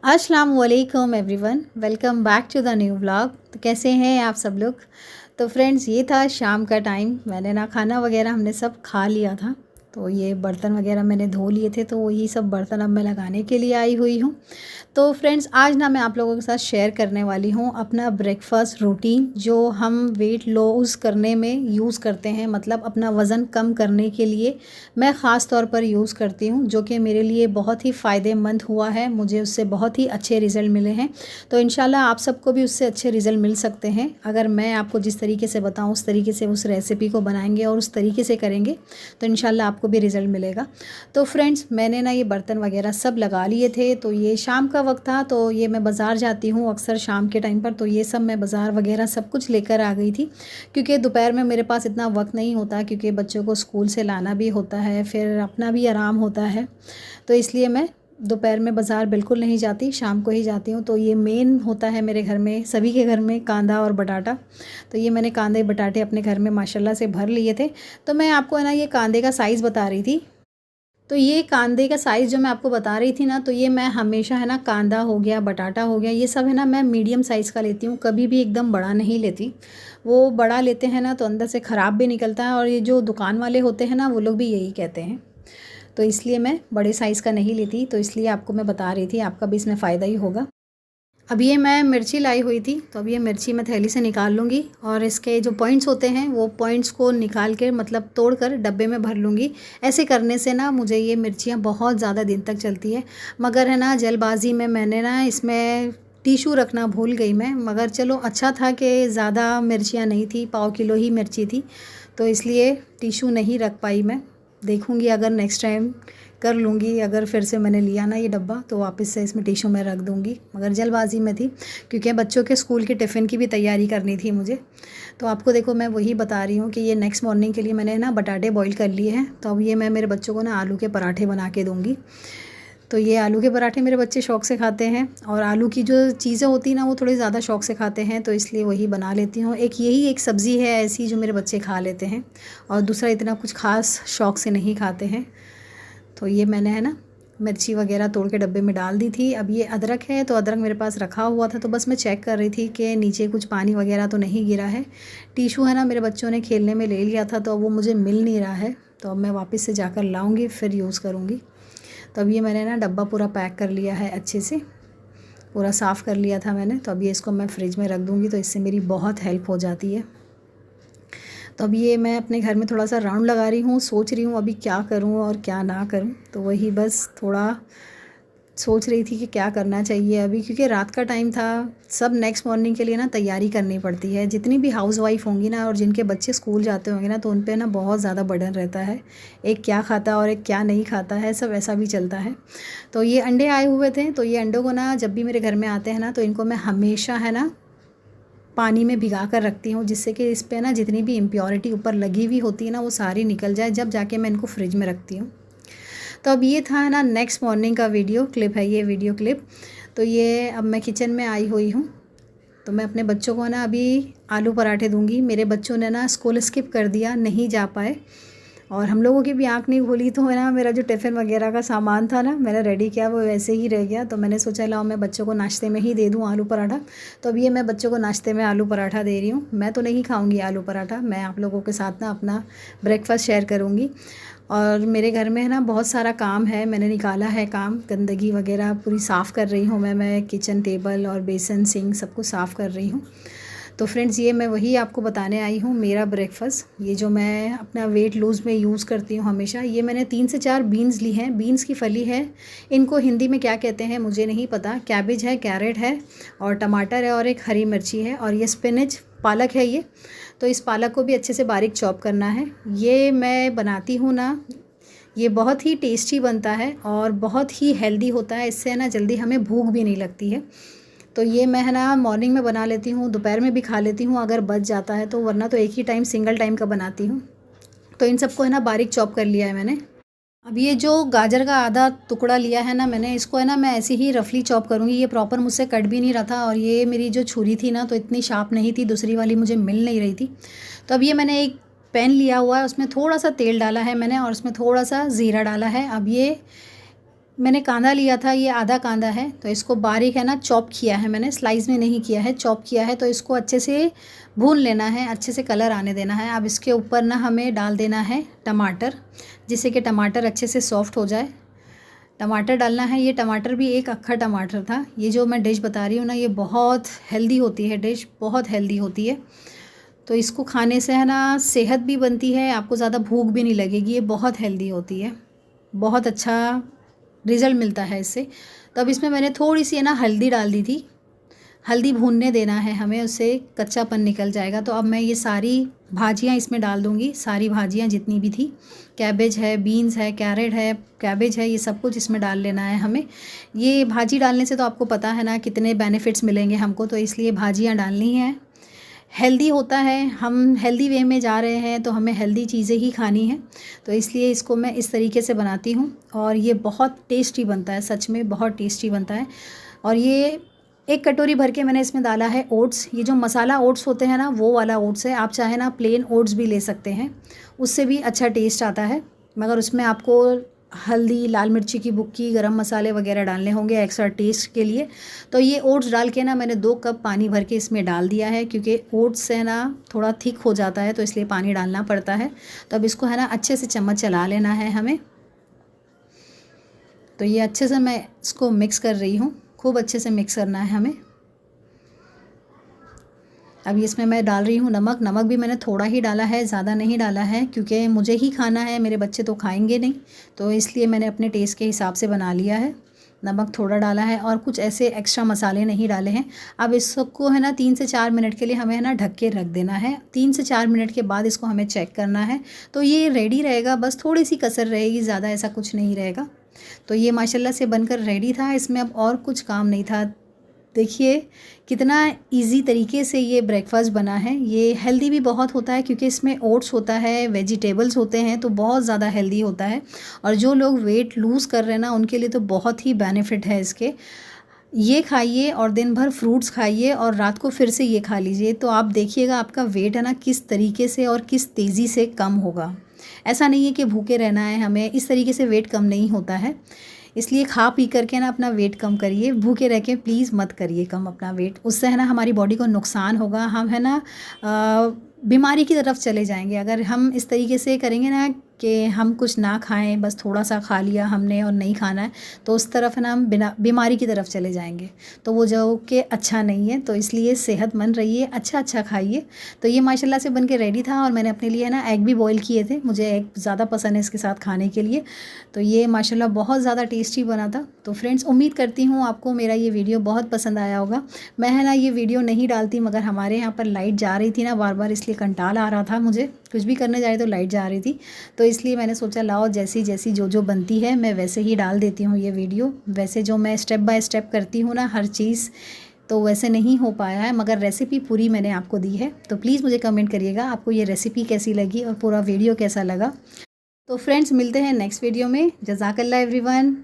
अस्सलाम वालेकुम everyone, welcome back to the new vlog. तो कैसे हैं आप सब लोग। तो फ्रेंड्स, ये था शाम का टाइम। मैंने ना खाना वगैरह हमने सब खा लिया था। तो ये बर्तन वगैरह मैंने धो लिए थे, तो वही सब बर्तन अब मैं लगाने के लिए आई हुई हूँ। तो फ्रेंड्स, आज ना मैं आप लोगों के साथ शेयर करने वाली हूँ अपना ब्रेकफास्ट रूटीन, जो हम वेट लॉस करने में यूज़ करते हैं, मतलब अपना वज़न कम करने के लिए मैं ख़ास तौर पर यूज़ करती हूँ, जो कि मेरे लिए बहुत ही फ़ायदेमंद हुआ है। मुझे उससे बहुत ही अच्छे रिज़ल्ट मिले हैं। तो इंशाल्लाह आप सबको भी उससे अच्छे रिज़ल्ट मिल सकते हैं, अगर मैं आपको जिस तरीके से बताऊँ उस तरीके से उस रेसिपी को बनाएंगे और उस तरीके से करेंगे, तो इंशाल्लाह आपको भी रिज़ल्ट मिलेगा। तो फ्रेंड्स, मैंने ना ये बर्तन वगैरह सब लगा लिए थे। तो ये शाम का वक्त था, तो ये मैं बाज़ार जाती हूँ अक्सर शाम के टाइम पर, तो ये सब मैं बाज़ार वगैरह सब कुछ लेकर आ गई थी, क्योंकि दोपहर में मेरे पास इतना वक्त नहीं होता, क्योंकि बच्चों को स्कूल से लाना भी होता है, फिर अपना भी आराम होता है। तो इसलिए मैं दोपहर में बाज़ार बिल्कुल नहीं जाती, शाम को ही जाती हूँ। तो ये मेन होता है मेरे घर में, सभी के घर में, कांदा और बटाटा। तो ये मैंने कांदे बटाटे अपने घर में माशाल्लाह से भर लिए थे। तो मैं आपको है ना ये कांदे का साइज़ बता रही थी। तो ये कांदे का साइज़ जो मैं आपको बता रही थी ना, तो ये मैं हमेशा है ना, कांदा हो गया, बटाटा हो गया, ये सब है ना मैं मीडियम साइज़ का लेती हूँ, कभी भी एकदम बड़ा नहीं लेती। वो बड़ा लेते हैं ना तो अंदर से ख़राब भी निकलता है, और ये जो दुकान वाले होते हैं ना, वो लोग भी यही कहते हैं। तो इसलिए मैं बड़े साइज़ का नहीं लेती, तो इसलिए आपको मैं बता रही थी, आपका भी इसमें फ़ायदा ही होगा। अब ये मैं मिर्ची लाई हुई थी, तो अब ये मिर्ची मैं थैली से निकाल लूँगी, और इसके जो पॉइंट्स होते हैं वो पॉइंट्स को निकाल के, मतलब तोड़कर डब्बे में भर लूँगी। ऐसे करने से ना मुझे ये मिर्चियाँ बहुत ज़्यादा दिन तक चलती है। मगर है ना, जल्दबाज़ी में मैंने ना इसमें टिशू रखना भूल गई मैं, मगर चलो अच्छा था कि ज़्यादा मिर्चियाँ नहीं थी, पाव किलो ही मिर्ची थी, तो इसलिए टिशू नहीं रख पाई मैं। देखूँगी अगर नेक्स्ट टाइम कर लूँगी, अगर फिर से मैंने लिया ना ये डब्बा, तो वापस से इसमें टिशू में रख दूँगी, मगर जल्दबाज़ी में थी, क्योंकि बच्चों के स्कूल के टिफ़िन की भी तैयारी करनी थी मुझे। तो आपको देखो, मैं वही बता रही हूँ कि ये नेक्स्ट मॉर्निंग के लिए मैंने ना बटाटे बॉईल कर लिए हैं, तो अब ये मैं मेरे बच्चों को ना आलू के पराठे बना के दूँगी। तो ये आलू के पराठे मेरे बच्चे शौक़ से खाते हैं, और आलू की जो चीज़ें होती हैं ना, वो थोड़ी ज़्यादा शौक़ से खाते हैं, तो इसलिए वही बना लेती हूँ। एक यही एक सब्ज़ी है ऐसी जो मेरे बच्चे खा लेते हैं, और दूसरा इतना कुछ ख़ास शौक़ से नहीं खाते हैं। तो ये मैंने है ना मिर्ची वगैरह तोड़ के डब्बे में डाल दी थी। अब ये अदरक है, तो अदरक मेरे पास रखा हुआ था, तो बस मैं चेक कर रही थी कि नीचे कुछ पानी वगैरह तो नहीं गिरा है। टिशू है ना, मेरे बच्चों ने खेलने में ले लिया था, तो वो मुझे मिल नहीं रहा है, तो अब मैं वापस से जाकर लाऊंगी, फिर यूज़ करूँगी। तो अब ये मैंने ना डब्बा पूरा पैक कर लिया है, अच्छे से पूरा साफ़ कर लिया था मैंने। तो अब ये इसको मैं फ्रिज में रख दूँगी, तो इससे मेरी बहुत हेल्प हो जाती है। तो अब ये मैं अपने घर में थोड़ा सा राउंड लगा रही हूँ, सोच रही हूँ अभी क्या करूँ और क्या ना करूँ। तो वही बस थोड़ा सोच रही थी कि क्या करना चाहिए अभी, क्योंकि रात का टाइम था, सब नेक्स्ट मॉर्निंग के लिए ना तैयारी करनी पड़ती है। जितनी भी हाउसवाइफ होंगी ना, और जिनके बच्चे स्कूल जाते होंगे ना, तो उन पे ना बहुत ज़्यादा बर्डन रहता है। एक क्या खाता है और एक क्या नहीं खाता है, सब ऐसा भी चलता है। तो ये अंडे आए हुए थे, तो ये अंडों को ना जब भी मेरे घर में आते हैं ना, तो इनको मैं हमेशा है ना पानी में भिगा कर रखती हूँ, जिससे कि इस पे ना जितनी भी इम्प्योरिटी ऊपर लगी हुई होती है ना, वो सारी निकल जाए, जब जाके मैं इनको फ्रिज में रखती हूँ। तो अब ये था ना नेक्स्ट मॉर्निंग का वीडियो क्लिप है, ये वीडियो क्लिप। तो ये अब मैं किचन में आई हुई हूँ, तो मैं अपने बच्चों को ना अभी आलू पराठे दूँगी। मेरे बच्चों ने ना स्कूल स्किप कर दिया, नहीं जा पाए, और हम लोगों की भी आँख नहीं खुली, तो है ना मेरा जो टिफ़िन वगैरह का सामान था ना, मैंने रेडी किया, वो वैसे ही रह गया। तो मैंने सोचा लाओ मैं बच्चों को नाश्ते में ही दे दूँ आलू पराठा। तो अब ये मैं बच्चों को नाश्ते में आलू पराठा दे रही हूँ। मैं तो नहीं खाऊंगी आलू पराठा, मैं आप लोगों के साथ ना अपना ब्रेकफास्ट शेयर करूँगी। और मेरे घर में है ना बहुत सारा काम है, मैंने निकाला है काम, गंदगी वगैरह पूरी साफ़ कर रही हूँ मैं किचन टेबल और बेसन सिंक सब कुछ साफ़ कर रही हूँ। तो फ्रेंड्स, ये मैं वही आपको बताने आई हूँ मेरा ब्रेकफास्ट, ये जो मैं अपना वेट लूज़ में यूज़ करती हूँ हमेशा। ये मैंने 3 से 4 बीन्स ली हैं, बीन्स की फली है, इनको हिंदी में क्या कहते हैं मुझे नहीं पता। कैबेज है, कैरेट है, और टमाटर है, और एक हरी मिर्ची है, और ये स्पिनच पालक है ये। तो इस पालक को भी अच्छे से बारीक चॉप करना है। ये मैं बनाती हूँ ना, ये बहुत ही टेस्टी बनता है और बहुत ही हेल्दी होता है, इससे ना जल्दी हमें भूख भी नहीं लगती है। तो ये मैं है ना मॉर्निंग में बना लेती हूँ, दोपहर में भी खा लेती हूँ अगर बच जाता है तो, वरना तो एक ही टाइम सिंगल टाइम का बनाती हूँ। तो इन सबको है ना बारीक चॉप कर लिया है मैंने। अब ये जो गाजर का आधा टुकड़ा लिया है ना मैंने, इसको है ना मैं ऐसे ही रफली चॉप करूँगी। ये प्रॉपर मुझसे कट भी नहीं रहा था, और ये मेरी जो छुरी थी ना तो इतनी शार्प नहीं थी, दूसरी वाली मुझे मिल नहीं रही थी। तो अब ये मैंने एक पैन लिया हुआ है, उसमें थोड़ा सा तेल डाला है मैंने, और उसमें थोड़ा सा ज़ीरा डाला है। अब ये मैंने कांदा लिया था, ये आधा कांदा है, तो इसको बारीक है ना चॉप किया है मैंने, स्लाइस में नहीं किया है, चॉप किया है। तो इसको अच्छे से भून लेना है, अच्छे से कलर आने देना है। अब इसके ऊपर ना हमें डाल देना है टमाटर, जिससे कि टमाटर अच्छे से सॉफ्ट हो जाए। टमाटर डालना है, ये टमाटर भी एक अक्खा टमाटर था। ये जो मैं डिश बता रही हूँ ना, ये बहुत हेल्दी होती है, डिश बहुत हेल्दी होती है। तो इसको खाने से है ना सेहत भी बनती है, आपको ज़्यादा भूख भी नहीं लगेगी, ये बहुत हेल्दी होती है, बहुत अच्छा रिज़ल्ट मिलता है इससे। तो अब इसमें मैंने थोड़ी सी है ना हल्दी डाल दी थी, हल्दी भूनने देना है हमें, उससे कच्चापन निकल जाएगा। तो अब मैं ये सारी भाजियाँ इसमें डाल दूँगी, सारी भाजियाँ जितनी भी थी, कैबेज है, बीन्स है, कैरेट है, कैबेज है, ये सब कुछ इसमें डाल लेना है हमें। ये भाजी डालने से तो आपको पता है ना कितने बेनिफिट्स मिलेंगे हमको, तो इसलिए भाजियाँ डालनी है। हेल्दी होता है, हम हेल्दी वे में जा रहे हैं तो हमें हेल्दी चीज़ें ही खानी है, तो इसलिए इसको मैं इस तरीके से बनाती हूँ और ये बहुत टेस्टी बनता है, सच में बहुत टेस्टी बनता है। और ये एक कटोरी भर के मैंने इसमें डाला है ओट्स, ये जो मसाला ओट्स होते हैं ना वो वाला ओट्स है। आप चाहे ना प्लेन ओट्स भी ले सकते हैं, उससे भी अच्छा टेस्ट आता है, मगर उसमें आपको हल्दी, लाल मिर्ची की भुक्की, गरम मसाले वगैरह डालने होंगे एक्स्ट्रा टेस्ट के लिए। तो ये ओट्स डाल के ना मैंने 2 कप पानी भर के इसमें डाल दिया है, क्योंकि ओट्स से ना थोड़ा थिक हो जाता है, तो इसलिए पानी डालना पड़ता है। तो अब इसको है ना अच्छे से चम्मच चला लेना है हमें। तो ये अच्छे से मैं इसको मिक्स कर रही हूँ, खूब अच्छे से मिक्स करना है हमें। अब इसमें मैं डाल रही हूँ नमक। नमक भी मैंने थोड़ा ही डाला है, ज़्यादा नहीं डाला है, क्योंकि मुझे ही खाना है, मेरे बच्चे तो खाएंगे नहीं, तो इसलिए मैंने अपने टेस्ट के हिसाब से बना लिया है। नमक थोड़ा डाला है और कुछ ऐसे एक्स्ट्रा मसाले नहीं डाले हैं। अब इसको है ना 3 से 4 मिनट के लिए हमें है ना ढक के रख देना है। 3 से 4 मिनट के बाद इसको हमें चेक करना है, तो ये रेडी रहेगा, बस थोड़ी सी कसर रहेगी, ज़्यादा ऐसा कुछ नहीं रहेगा। तो ये माशाल्लाह से बनकर रेडी था, इसमें अब और कुछ काम नहीं था। देखिए कितना इजी तरीके से ये ब्रेकफास्ट बना है। ये हेल्दी भी बहुत होता है, क्योंकि इसमें ओट्स होता है, वेजिटेबल्स होते हैं, तो बहुत ज़्यादा हेल्दी होता है। और जो लोग वेट लूज़ कर रहे हैं ना, उनके लिए तो बहुत ही बेनिफिट है इसके। ये खाइए और दिन भर फ्रूट्स खाइए और रात को फिर से ये खा लीजिए, तो आप देखिएगा आपका वेट है ना किस तरीके से और किस तेज़ी से कम होगा। ऐसा नहीं है कि भूखे रहना है हमें, इस तरीके से वेट कम नहीं होता है। इसलिए खा पी करके ना अपना वेट कम करिए, भूखे रह के प्लीज़ मत करिए कम अपना वेट, उससे है ना हमारी बॉडी को नुकसान होगा, हम है ना बीमारी की तरफ चले जाएंगे। अगर हम इस तरीके से करेंगे ना कि हम कुछ ना खाएं, बस थोड़ा सा खा लिया हमने और नहीं खाना है, तो उस तरफ है ना हम बिना बीमारी की तरफ चले जाएंगे, तो वो जो कि अच्छा नहीं है। तो इसलिए सेहतमंद रहिए, अच्छा अच्छा खाइए। तो ये माशाल्लाह से बन के रेडी था, और मैंने अपने लिए ना एग भी बॉईल किए थे, मुझे एग ज़्यादा पसंद है इसके साथ खाने के लिए। तो ये माशाल्लाह बहुत ज़्यादा टेस्टी बना था। तो फ्रेंड्स, उम्मीद करती हूँ आपको मेरा ये वीडियो बहुत पसंद आया होगा। मैं है ना ये वीडियो नहीं डालती, मगर हमारे यहाँ पर लाइट जा रही थी ना बार बार, इसलिए कंटाल आ रहा था मुझे, कुछ भी करने जा रही तो लाइट जा रही थी। तो इसलिए मैंने सोचा लाओ जैसी जैसी जो बनती है मैं वैसे ही डाल देती हूँ ये वीडियो। वैसे जो मैं स्टेप बाय स्टेप करती हूँ ना हर चीज़, तो वैसे नहीं हो पाया है, मगर रेसिपी पूरी मैंने आपको दी है। तो प्लीज़ मुझे कमेंट करिएगा आपको ये रेसिपी कैसी लगी और पूरा वीडियो कैसा लगा। तो फ्रेंड्स, मिलते हैं नेक्स्ट वीडियो में। जज़ाकल्लाह एवरीवन।